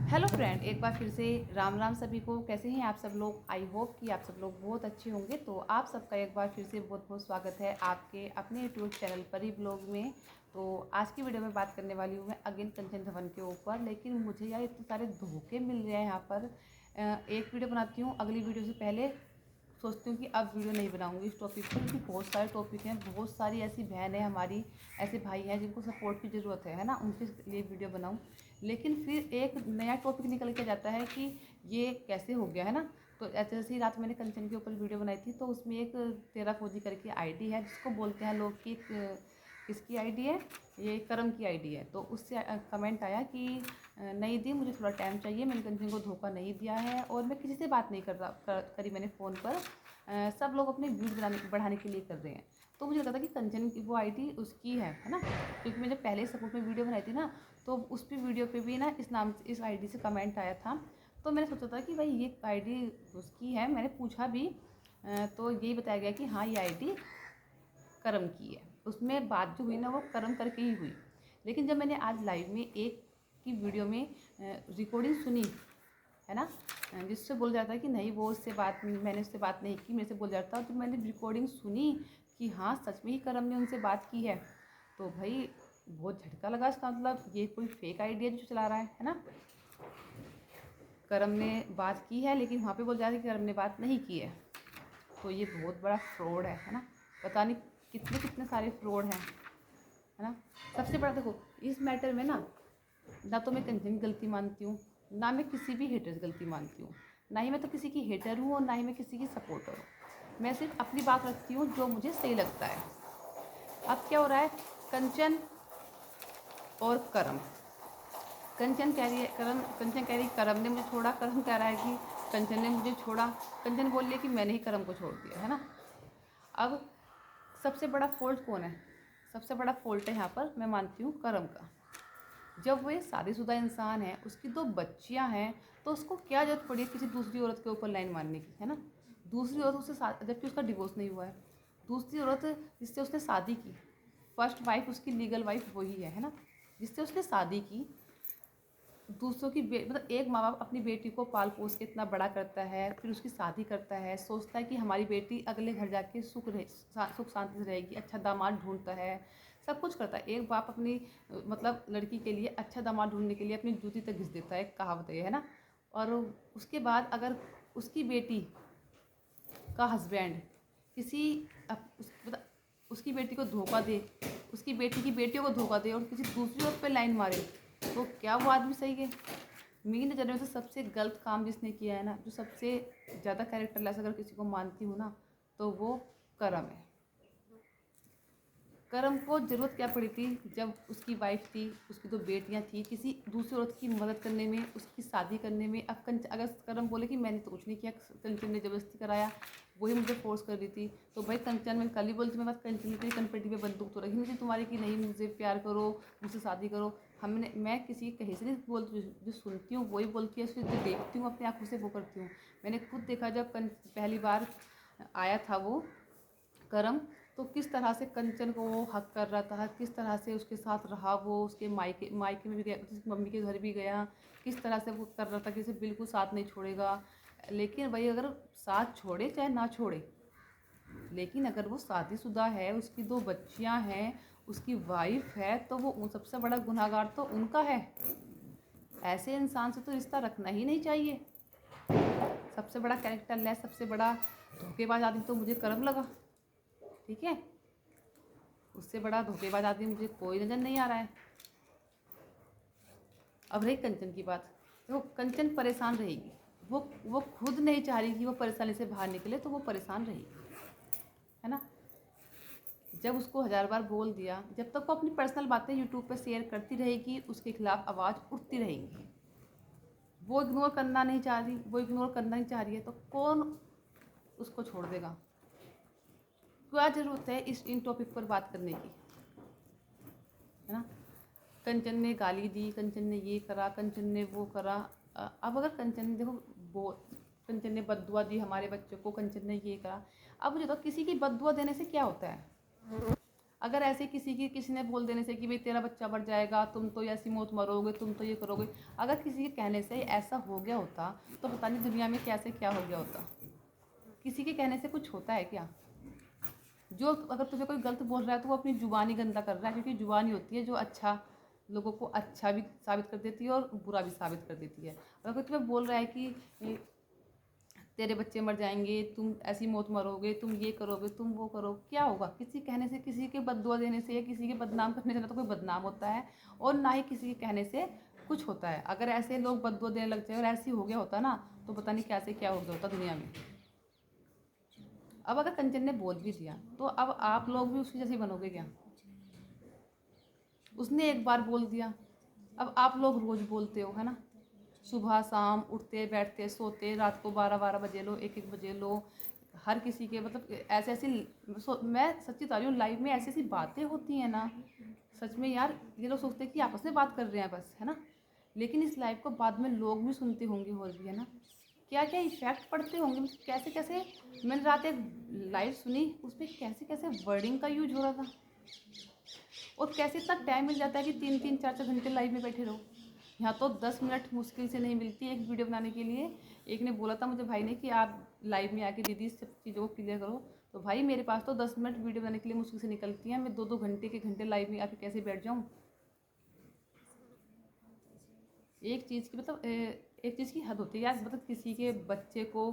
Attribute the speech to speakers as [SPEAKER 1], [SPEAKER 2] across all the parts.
[SPEAKER 1] Hello friend, एक बार फिर से राम राम सभी को। कैसे हैं आप सब लोग? आई होप कि आप सब लोग बहुत अच्छे होंगे। तो आप सबका एक बार फिर से बहुत बहुत स्वागत है आपके अपने यूट्यूब चैनल परी ब्लॉग में। तो आज की वीडियो में बात करने वाली हूँ मैं अगेन कंचन धवन के ऊपर। लेकिन मुझे यार इतने सारे धोखे मिल रहे हैं यहाँ पर। एक वीडियो बनाती हूँ, अगली वीडियो से पहले सोचती हूँ कि अब वीडियो नहीं बनाऊंगी इस टॉपिक पर, क्योंकि बहुत सारे टॉपिक हैं, बहुत सारी ऐसी बहन है हमारी, ऐसे भाई हैं जिनको सपोर्ट की ज़रूरत है ना, उनके लिए वीडियो बनाऊँ। लेकिन फिर एक नया टॉपिक निकल के जाता है कि ये कैसे हो गया, है ना। तो जैसे ही रात मैंने कंचन के ऊपर वीडियो बनाई थी, तो उसमें एक तेरा फौजी करके आईडी है, जिसको बोलते हैं लोग कि किसकी आईडी है, ये करम की आईडी है। तो उससे कमेंट आया कि नहीं दी, मुझे थोड़ा टाइम चाहिए, मैंने कंचन को धोखा नहीं दिया है और मैं किसी से बात नहीं करी मैंने फ़ोन पर। सब लोग अपने व्यूज़ बढ़ाने के लिए कर रहे हैं। तो मुझे लगा था कि कंचन की वो आईडी उसकी है ना, क्योंकि मैंने पहले सपोर्ट में वीडियो बनाई थी ना, तो उस पे वीडियो पे भी ना इस आईडी से कमेंट आया था। तो मैंने सोचा था कि भाई ये आईडी उसकी है। मैंने पूछा भी, तो यही बताया गया कि हाँ, ये आईडी करम की है। उसमें बात जो हुई ना, वो करम करके ही हुई। लेकिन जब मैंने आज लाइव में एक की वीडियो में रिकॉर्डिंग सुनी, है ना, जिससे बोल जाता है कि नहीं, वो उससे बात, मैंने उससे बात नहीं की, मेरे से बोल जाता है। तो मैंने रिकॉर्डिंग सुनी कि हाँ, सच में ही करम ने उनसे बात की है। तो भाई बहुत झटका लगा। इसका मतलब ये कोई फेक आइडिया जो चला रहा है ना। करम ने बात की है, लेकिन वहाँ पे बोल जा रहा है कि करम ने बात नहीं की है। तो ये बहुत बड़ा फ्रॉड है ना। पता नहीं कितने कितने सारे फ्रॉड हैं, है ना। सबसे बड़ा देखो, इस मैटर में ना, ना तो मैं कंचन की गलती मानती हूँ, ना मैं किसी भी हेटर की गलती मानती हूँ। ना ही मैं तो किसी की हेटर हूँ और ना ही मैं किसी की सपोर्टर हूँ। मैं सिर्फ अपनी बात रखती हूँ जो मुझे सही लगता है। अब क्या हो रहा है, कंचन और करम, कंचन कह रही है कंचन कह रही है करम ने मुझे छोड़ा, करम कह रहा है कि कंचन ने मुझे छोड़ा। कंचन बोल रही है कि मैंने ही करम को छोड़ दिया, है ना। अब सबसे बड़ा फॉल्ट कौन है? सबसे बड़ा फॉल्ट है यहाँ पर, मैं मानती हूँ, करम का। जब वो एक शादीशुदा इंसान है, उसकी 2 बच्चियाँ हैं, तो उसको क्या जरूरत पड़ी किसी दूसरी औरत के ऊपर लाइन मारने की, है ना। दूसरी औरत उससे जबकि उसका डिवोर्स नहीं हुआ है, दूसरी औरत जिससे उसने शादी की, फर्स्ट वाइफ उसकी लीगल वाइफ वही है ना, जिससे उसने शादी की। दूसरों की मतलब एक माँ बाप अपनी बेटी को पाल पोस के इतना बड़ा करता है, फिर उसकी शादी करता है, सोचता है कि हमारी बेटी अगले घर जाके सुख शांति से रहेगी, अच्छा दामाद ढूंढता है, सब कुछ करता है। एक बाप अपनी मतलब लड़की के लिए अच्छा दामाद ढूंढने के लिए अपनी जूती तक घिस देता है, कहावत है ना। और उसके बाद अगर उसकी बेटी का हस्बैंड किसी मतलब उसकी बेटी को धोखा दे, उसकी बेटी की बेटियों को धोखा दे और किसी दूसरी औरत पे लाइन मारे, तो क्या वो आदमी सही है? मेरी नज़र में तो सबसे गलत काम जिसने किया है ना, जो सबसे ज़्यादा कैरेक्टरलेस अगर किसी को मानती हूँ ना, तो वो करम है। करम को ज़रूरत क्या पड़ी थी, जब उसकी वाइफ थी, उसकी 2 बेटियां थी, किसी दूसरी औरत की मदद करने में, उसकी शादी करने में। अब अगर करम बोले कि मैंने तो कुछ नहीं किया, कंचन ने ज़बरदस्ती कराया, वही मुझे फोर्स कर रही थी, तो भाई कंचन, मैं कल ही बोलती, मैं बात कंचन की कनपटी पे बंदूक तो रखी नहीं थी तुम्हारी कि नहीं मुझसे प्यार करो, मुझसे शादी करो। मैं किसी कहीं से नहीं बोलती, जो सुनती हूँ वही बोलती है, उसको जो देखती हूँ अपनी आँखों से वो करती हूँ। मैंने खुद देखा जब पहली बार आया था वो करम, तो किस तरह से कंचन को वो हक कर रहा था, किस तरह से उसके साथ रहा, वो उसके मायके मायके में भी गया, उसकी मम्मी के घर भी गया, किस तरह से वो कर रहा था कि उसे बिल्कुल साथ नहीं छोड़ेगा। लेकिन भाई अगर साथ छोड़े चाहे ना छोड़े, लेकिन अगर वो शादीशुदा है, उसकी 2 बच्चियां हैं, उसकी वाइफ है, तो वो सबसे बड़ा गुनहगार तो उनका है। ऐसे इंसान से तो रिश्ता रखना ही नहीं चाहिए। सबसे बड़ा कैरेक्टर लेस, सबसे बड़ा धोखेबाज आदमी तो मुझे करम लगा, ठीक है। उससे बड़ा धोखेबाज आदमी मुझे कोई नज़र नहीं आ रहा है। अब रही कंचन की बात, तो कंचन परेशान रहेगी। वो खुद नहीं चाह रही कि वो परेशानी से बाहर निकले, तो वो परेशान रहेगी, है ना। जब उसको 1000 बार बोल दिया, जब तक वो अपनी पर्सनल बातें यूट्यूब पर शेयर करती रहेगी, उसके खिलाफ आवाज़ उठती रहेगी। वो इग्नोर करना नहीं चाह रही, वो इग्नोर करना नहीं चाह रही है, तो कौन उसको छोड़ देगा? क्या ज़रूरत है इन टॉपिक पर बात करने की, है ना। कंचन ने गाली दी, कंचन ने ये करा, कंचन ने वो करा। अब अगर कंचन ने देखो, वो कंचन ने बद्दुआ दी हमारे बच्चों को, कंचन ने ये करा। अब मुझे तो किसी की बद्दुआ देने से क्या होता है? अगर ऐसे किसी ने बोल देने से कि भाई तेरा बच्चा बढ़ जाएगा, तुम तो ऐसी मौत मरोगे, तुम तो ये करोगे, अगर किसी के कहने से ऐसा हो गया होता तो पता नहीं दुनिया में कैसे क्या हो गया होता। किसी के कहने से कुछ होता है क्या? जो अगर तुझे कोई गलत बोल रहा है तो वो अपनी जुबान ही गंदा कर रहा है, क्योंकि जुबान ही होती है जो अच्छा लोगों को अच्छा भी साबित कर देती है और बुरा भी साबित कर देती है। अगर कोई तुम्हें बोल रहा है कि तेरे बच्चे मर जाएंगे, तुम ऐसी मौत मरोगे, तुम ये करोगे, तुम वो करो, क्या होगा? किसी कहने से, किसी के बददुआ देने से या किसी के बदनाम करने से ना तो कोई बदनाम होता है और ना ही किसी के कहने से कुछ होता है। अगर ऐसे लोग बददुआ देने लग जाए और ऐसे हो गया होता ना तो पता नहीं कैसे क्या हो गया होता दुनिया में। अब अगर कंचन ने बोल भी दिया तो अब आप लोग भी उसकी जैसे बनोगे क्या? उसने एक बार बोल दिया, अब आप लोग रोज बोलते हो, है ना? सुबह शाम उठते बैठते सोते, रात को 12-12 बजे लो, 1-1 बजे लो, हर किसी के मतलब ऐसे ऐसी मैं सच्ची बता रही हूँ, लाइफ में ऐसी ऐसी बातें होती हैं ना, सच में यार, ये लोग सोचते हैं कि आपस में बात कर रहे हैं बस, है ना? लेकिन इस लाइफ को बाद में लोग भी सुनते होंगे और भी, है ना? क्या क्या इफेक्ट पड़ते होंगे, मतलब कैसे कैसे। मैंने रात एक लाइव सुनी, उसमें कैसे कैसे वर्डिंग का यूज हो रहा था और कैसे इतना टाइम मिल जाता है कि 3-3 4-4 घंटे लाइव में बैठे रहो। यहाँ तो 10 मिनट मुश्किल से नहीं मिलती एक वीडियो बनाने के लिए। एक ने बोला था मुझे भाई ने कि आप लाइव में आके दीदी सब चीज़ों को क्लियर करो, तो भाई मेरे पास तो 10 मिनट वीडियो बनाने के लिए मुश्किल से निकलती हैं, मैं 2-2 घंटे के घंटे लाइव में आके कैसे बैठ जाऊँ। एक चीज़ की मतलब एक चीज़ की हद होती है यार, मतलब किसी के बच्चे को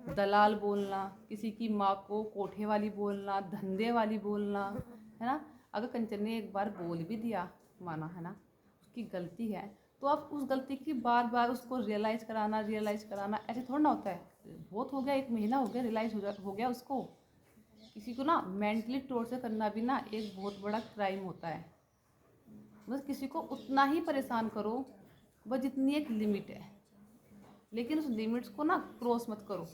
[SPEAKER 1] दलाल बोलना, किसी की माँ को कोठे वाली बोलना, धंधे वाली बोलना, है ना? अगर कंचन ने एक बार बोल भी दिया, माना, है ना, उसकी गलती है, तो आप उस गलती की बार बार उसको रियलाइज़ कराना ऐसे थोड़ा ना होता है। बहुत हो गया, 1 महीना हो गया, रियलाइज़ हो गया उसको। किसी को ना मेंटली टॉर्चर करना भी ना एक बहुत बड़ा क्राइम होता है। बस किसी को उतना ही परेशान करो बस जितनी एक लिमिट है, लेकिन उस लिमिट्स को ना क्रॉस मत करो।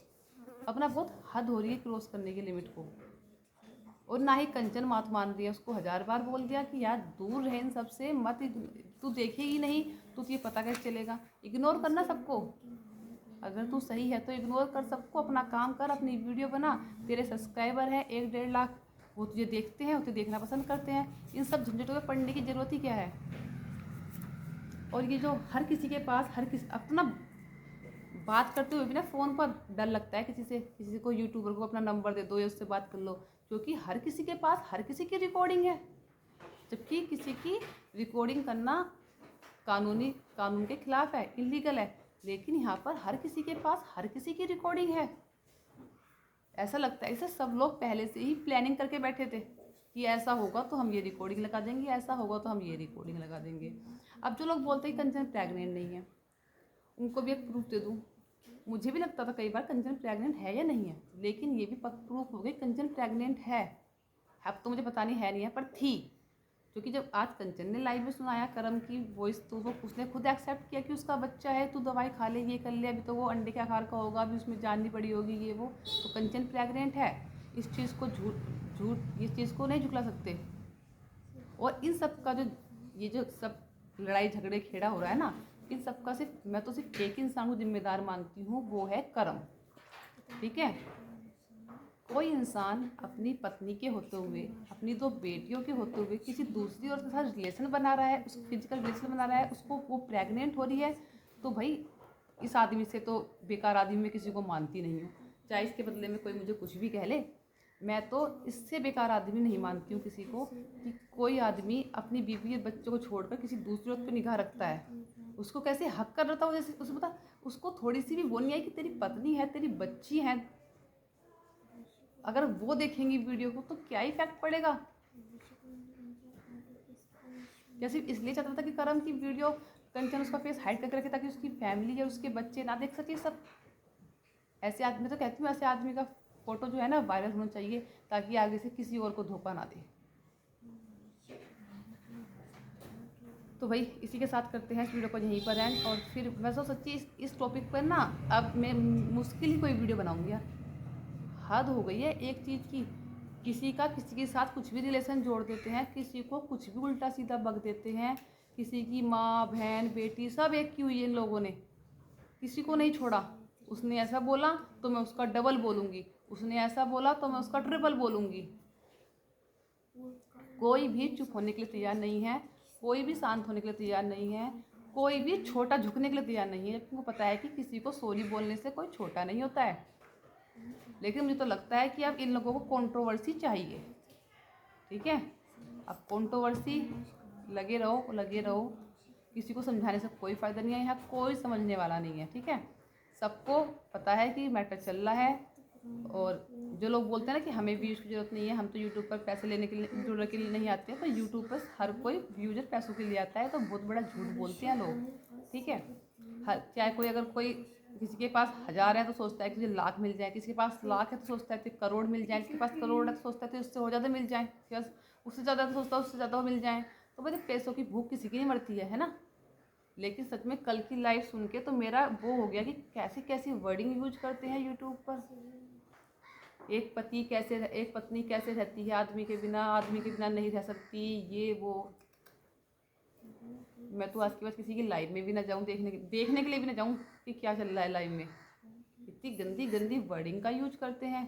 [SPEAKER 1] अपना बहुत हद हो रही है क्रॉस करने की लिमिट को। और ना ही कंचन बात मान रही है, उसको 1000 बार बोल दिया कि यार दूर रहे इन सबसे, मत, तू देखेगी नहीं तो तुझे पता कैसे चलेगा। इग्नोर करना सबको, अगर तू सही है तो इग्नोर कर सबको, अपना काम कर, अपनी वीडियो बना। तेरे सब्सक्राइबर हैं 1-1.5 लाख, वो तुझे देखते हैं, वो तुझे देखना पसंद करते हैं। इन सब झंझटों में पढ़ने की ज़रूरत ही क्या है? और ये जो हर किसी के पास हर किसी अपना बात करते हुए भी ना फ़ोन पर डर लगता है किसी को यूट्यूबर को अपना नंबर दे दो या उससे बात कर लो, क्योंकि हर किसी के पास हर किसी की रिकॉर्डिंग है, जबकि किसी की रिकॉर्डिंग करना कानून के खिलाफ है, इलीगल है। लेकिन यहाँ पर हर किसी के पास हर किसी की रिकॉर्डिंग है। ऐसा लगता है जैसे सब लोग पहले से ही प्लानिंग करके बैठे थे कि ऐसा होगा तो हम ये रिकॉर्डिंग लगा देंगे, ऐसा होगा तो हम ये रिकॉर्डिंग लगा देंगे। अब जो लोग बोलते हैं कंचन प्रेग्नेंट नहीं है, उनको भी एक प्रूफ दे दूँ। मुझे भी लगता था कई बार कंचन प्रेग्नेंट है या नहीं है, लेकिन ये भी प्रूफ हो गई कंचन प्रेग्नेंट है। अब तो मुझे पता नहीं है नहीं है, पर थी। क्योंकि जब आज कंचन ने लाइव में सुनाया करम की वॉइस, तो वो उसने खुद एक्सेप्ट किया कि उसका बच्चा है, तू दवाई खा ले, ये कर ले, अभी तो वो अंडे के आकार का होगा, अभी उसमें जान नहीं पड़ी होगी, ये वो। तो कंचन प्रेग्नेंट है, इस चीज़ को झूठ इस चीज़ को नहीं झुकला सकते। और इन सब का जो ये जो सब लड़ाई झगड़े खेड़ा हो रहा है ना, इन सब का मैं तो सिर्फ एक इंसान को जिम्मेदार मानती हूँ, वो है करम। ठीक है? कोई इंसान अपनी पत्नी के होते हुए, अपनी 2 बेटियों के होते हुए किसी दूसरी औरत के साथ रिलेशन बना रहा है, उस फिजिकल रिलेशन बना रहा है, उसको वो प्रेग्नेंट हो रही है, तो भाई इस आदमी से तो बेकार आदमी में किसी को मानती नहीं हूँ। चाहे इसके बदले में कोई मुझे कुछ भी कह ले, मैं तो इससे बेकार आदमी नहीं मानती हूँ किसी को, कि कोई आदमी अपनी बीवी और बच्चों को छोड़कर किसी दूसरी औरत पर निगाह रखता है। उसको कैसे हक कर रहा था, जैसे उसको पता, उसको थोड़ी सी भी वो नहीं आई कि तेरी पत्नी है, तेरी बच्ची है, अगर वो देखेंगी वीडियो को तो क्या इफेक्ट पड़ेगा। या सिर्फ इसलिए चाहता था कि करम की वीडियो कंचन उसका फेस हाइड करके रखे ताकि उसकी फैमिली या उसके बच्चे ना देख सके सब। ऐसे आदमी, तो कहती हूँ ऐसे आदमी का फोटो जो है ना वायरल होना चाहिए, ताकि आगे से किसी और को धोखा ना दे। तो भाई इसी के साथ करते हैं इस वीडियो को यहीं पर एंड। और फिर मैं तो सच्ची इस टॉपिक पर ना अब मैं मुश्किल ही कोई वीडियो बनाऊंगी यार। हद हो गई है एक चीज़ की, किसी के साथ कुछ भी रिलेशन जोड़ देते हैं, किसी को कुछ भी उल्टा सीधा बक देते हैं, किसी की माँ बहन बेटी सब एक की हुई है इन लोगों ने, किसी को नहीं छोड़ा। उसने ऐसा बोला तो मैं उसका डबल बोलूँगी, उसने ऐसा बोला तो मैं उसका ट्रिपल बोलूँगी। कोई भी चुप होने के लिए तैयार नहीं है, कोई भी शांत होने के लिए तैयार नहीं है, कोई भी छोटा झुकने के लिए तैयार नहीं है, जबकि उनको पता है कि किसी को सॉरी बोलने से कोई छोटा नहीं होता है। लेकिन मुझे तो लगता है कि अब इन लोगों को कंट्रोवर्सी चाहिए, ठीक है। अब कंट्रोवर्सी लगे रहो, किसी को समझाने से कोई फ़ायदा नहीं है, यहाँ कोई समझने वाला नहीं है, ठीक है। सबको पता है कि मैटर चल रहा है। और जो लोग बोलते हैं ना कि हमें व्यूज़ की ज़रूरत नहीं है, हम तो यूट्यूब पर पैसे लेने के लिए नहीं आते हैं, तो यूट्यूब पर हर कोई व्यूज़र पैसों के लिए आता है, तो बहुत बड़ा झूठ बोलते हैं लोग, ठीक है। चाहे कोई अगर कोई किसी के पास 1000 है तो सोचता है कि मुझे लाख मिल जाए, किसी के पास लाख है तो सोचता है कि करोड़ मिल जाए, किसी के पास करोड़ है तो सोचता है कि उससे और ज़्यादा मिल जाए, बस उससे ज़्यादा तो सोचता है उससे ज़्यादा मिल जाए। तो भाई पैसों की भूख किसी की नहीं मरती है ना। लेकिन सच में कल की लाइव सुन के तो मेरा वो हो गया कि कैसी कैसी वर्डिंग यूज करते हैं यूट्यूब पर। एक पत्नी कैसे रहती है आदमी के बिना नहीं रह सकती, ये वो। मैं तो आज के बाद किसी की लाइव में भी ना जाऊं, देखने के लिए भी ना जाऊं कि क्या चल रहा है लाइव में। इतनी गंदी गंदी वर्डिंग का यूज करते हैं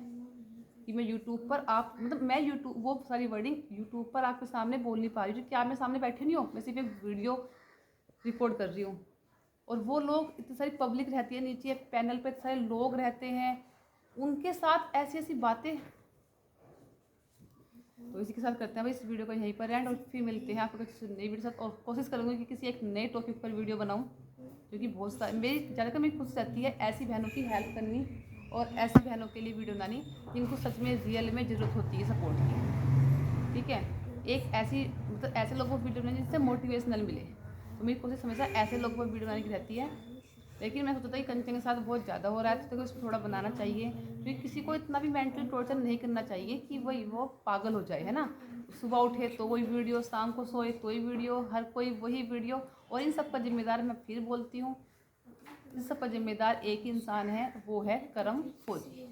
[SPEAKER 1] कि मैं यूट्यूब पर मैं यूट्यूब वो सारी वर्डिंग यूट्यूब पर आपके सामने बोल नहीं पा रही हूँ, क्या मैं सामने बैठे नहीं हूँ, मैं सिर्फ एक वीडियो रिकॉर्ड कर रही हूँ। और वो लोग, इतनी सारी पब्लिक रहती है नीचे, पैनल पे इतने सारे लोग रहते हैं, उनके साथ ऐसी ऐसी बातें। तो इसी के साथ करते हैं भाई इस वीडियो को यहीं पर एंड, और फिर मिलते हैं आपको किसी नई वीडियो के साथ। और कोशिश करूँगी कि किसी एक नए टॉपिक पर वीडियो बनाऊँ, क्योंकि बहुत सारी ज़्यादातर मेरी कोशिश रहती है ऐसी बहनों की हेल्प करनी और ऐसी बहनों के लिए वीडियो बनानी जिनको सच में रियल में ज़रूरत होती है सपोर्ट की, ठीक है। एक ऐसी ऐसे लोगों को वीडियो बनानी जिससे मोटिवेशनल मिले, तो मेरी कोशिश हमेशा ऐसे लोगों पर वीडियो बनाने की रहती है। लेकिन मैं सोचता था कि कंचन के साथ बहुत ज़्यादा हो रहा है, तो इसको थोड़ा बनाना चाहिए, क्योंकि किसी को इतना भी मेंटल टॉर्चर नहीं करना चाहिए कि वो पागल हो जाए, है ना। सुबह उठे तो वही वीडियो, शाम को सोए तो वही वीडियो, हर कोई वही वीडियो। और इन सब का जिम्मेदार मैं फिर बोलती हूँ, इन सब का जिम्मेदार एक ही इंसान है, वो है करम फौजी।